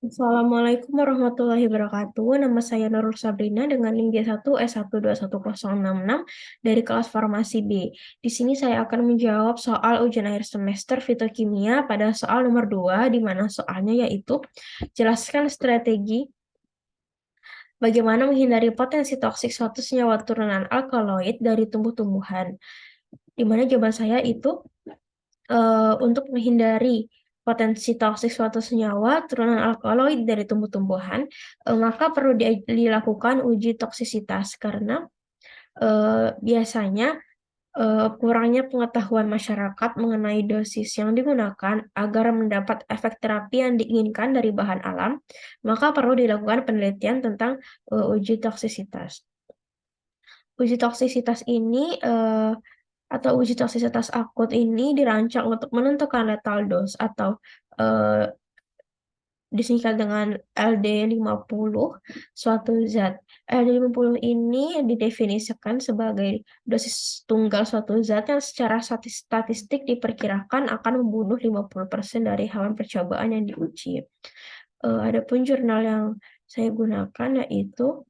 Assalamualaikum warahmatullahi wabarakatuh. Nama saya Nurul Sabrina dengan NIM J1E1210066 dari kelas Farmasi B. Di sini saya akan menjawab soal ujian akhir semester Fitokimia pada soal nomor 2, di mana soalnya yaitu jelaskan strategi bagaimana menghindari potensi toksik suatu senyawa turunan alkaloid dari tumbuh-tumbuhan. Di mana jawaban saya itu untuk menghindari potensi toksik suatu senyawa turunan alkaloid dari tumbuh-tumbuhan, maka perlu dilakukan uji toksisitas karena biasanya kurangnya pengetahuan masyarakat mengenai dosis yang digunakan agar mendapat efek terapi yang diinginkan dari bahan alam, maka perlu dilakukan penelitian tentang uji toksisitas. Uji toksisitas ini atau uji toksisitas akut ini dirancang untuk menentukan lethal dose atau eh, disingkat dengan LD50 suatu zat. LD50 ini didefinisikan sebagai dosis tunggal suatu zat yang secara statistik diperkirakan akan membunuh 50% dari hewan percobaan yang diuji. Adapun jurnal yang saya gunakan yaitu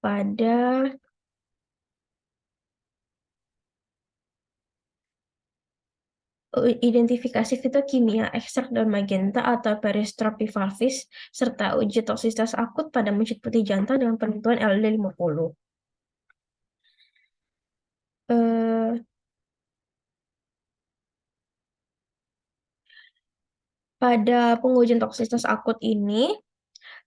pada identifikasi fitokimia, ekstrak daun magenta atau Peristropi valvis, serta uji toksisitas akut pada mencit putih jantan dengan penentuan LD50. Eh, pada pengujian toksisitas akut ini,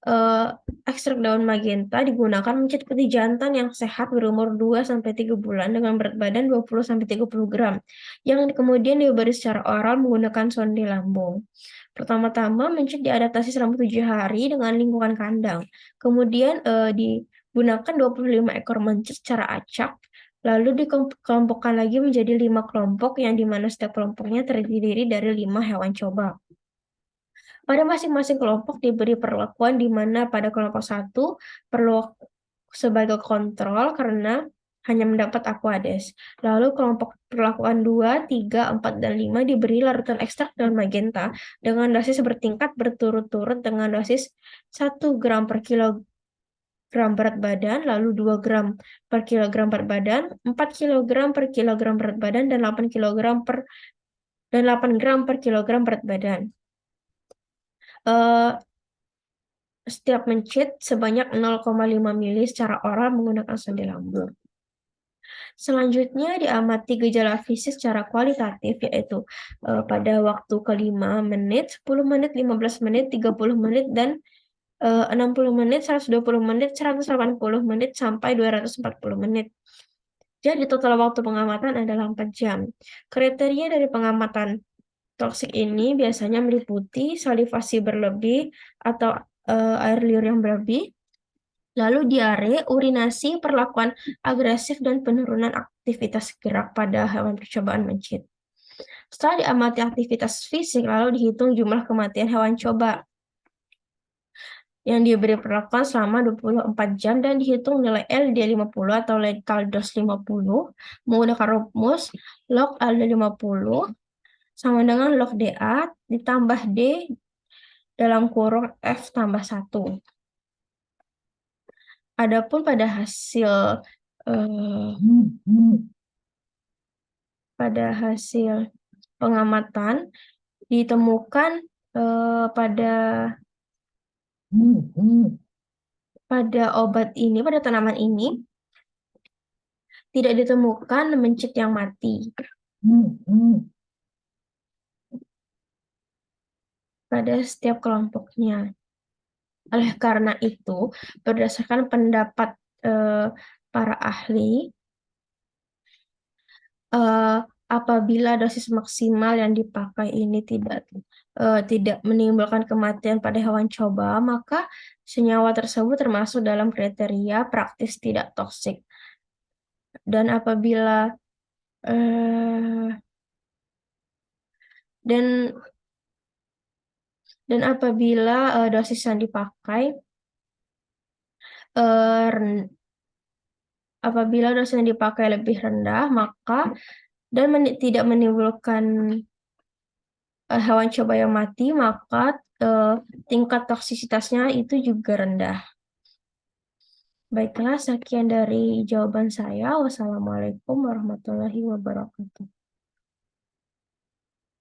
eh, ekstrak daun magenta digunakan mencit putih jantan yang sehat berumur 2-3 bulan dengan berat badan 20-30 gram, yang kemudian diberi secara oral menggunakan sonde lambung. Pertama-tama mencit diadaptasi selama 7 hari dengan lingkungan kandang. Kemudian digunakan 25 ekor mencit secara acak, lalu dikelompokkan lagi menjadi 5 kelompok yang dimana setiap kelompoknya terdiri dari 5 hewan coba. Pada masing-masing kelompok diberi perlakuan di mana pada kelompok satu perlu sebagai kontrol karena hanya mendapat Aquades. Lalu kelompok perlakuan 2, 3, 4, dan 5 diberi larutan ekstrak dan magenta dengan dosis bertingkat berturut-turut dengan dosis 1 gram per kilogram berat badan, lalu 2 gram per kilogram berat badan, 4 kilogram per kilogram berat badan, dan 8 gram per kilogram berat badan. Eh, Setiap mencit sebanyak 0,5 mili secara oral menggunakan sonde lambung. Selanjutnya diamati gejala fisik secara kualitatif yaitu pada waktu ke-5 menit, 10 menit, 15 menit, 30 menit, dan 60 menit, 120 menit, 180 menit, sampai 240 menit. Jadi total waktu pengamatan adalah 4 jam. Kriteria dari pengamatan toksik ini biasanya meliputi salivasi berlebih atau air liur yang berlebih, lalu diare, urinasi, perlakuan agresif, dan penurunan aktivitas gerak pada hewan percobaan mencit. Setelah diamati aktivitas fisik, lalu dihitung jumlah kematian hewan coba yang diberi perlakuan selama 24 jam dan dihitung nilai LD50 atau lethal dose 50 menggunakan rumus log LD50 sama dengan log DA ditambah D dalam kurung F tambah 1. Adapun eh, pada hasil pengamatan ditemukan pada obat ini, pada tanaman ini tidak ditemukan mencit yang mati pada setiap kelompoknya. Oleh karena itu, berdasarkan pendapat para ahli, eh, apabila dosis maksimal yang dipakai ini tidak menimbulkan kematian pada hewan coba, maka senyawa tersebut termasuk dalam kriteria praktis tidak toksik. Dan apabila eh, dan dosis yang dipakai eh, Apabila dosis yang dipakai lebih rendah, maka dan tidak menimbulkan hewan coba yang mati, maka tingkat toksisitasnya itu juga rendah. Baiklah, sekian dari jawaban saya. Wassalamualaikum warahmatullahi wabarakatuh.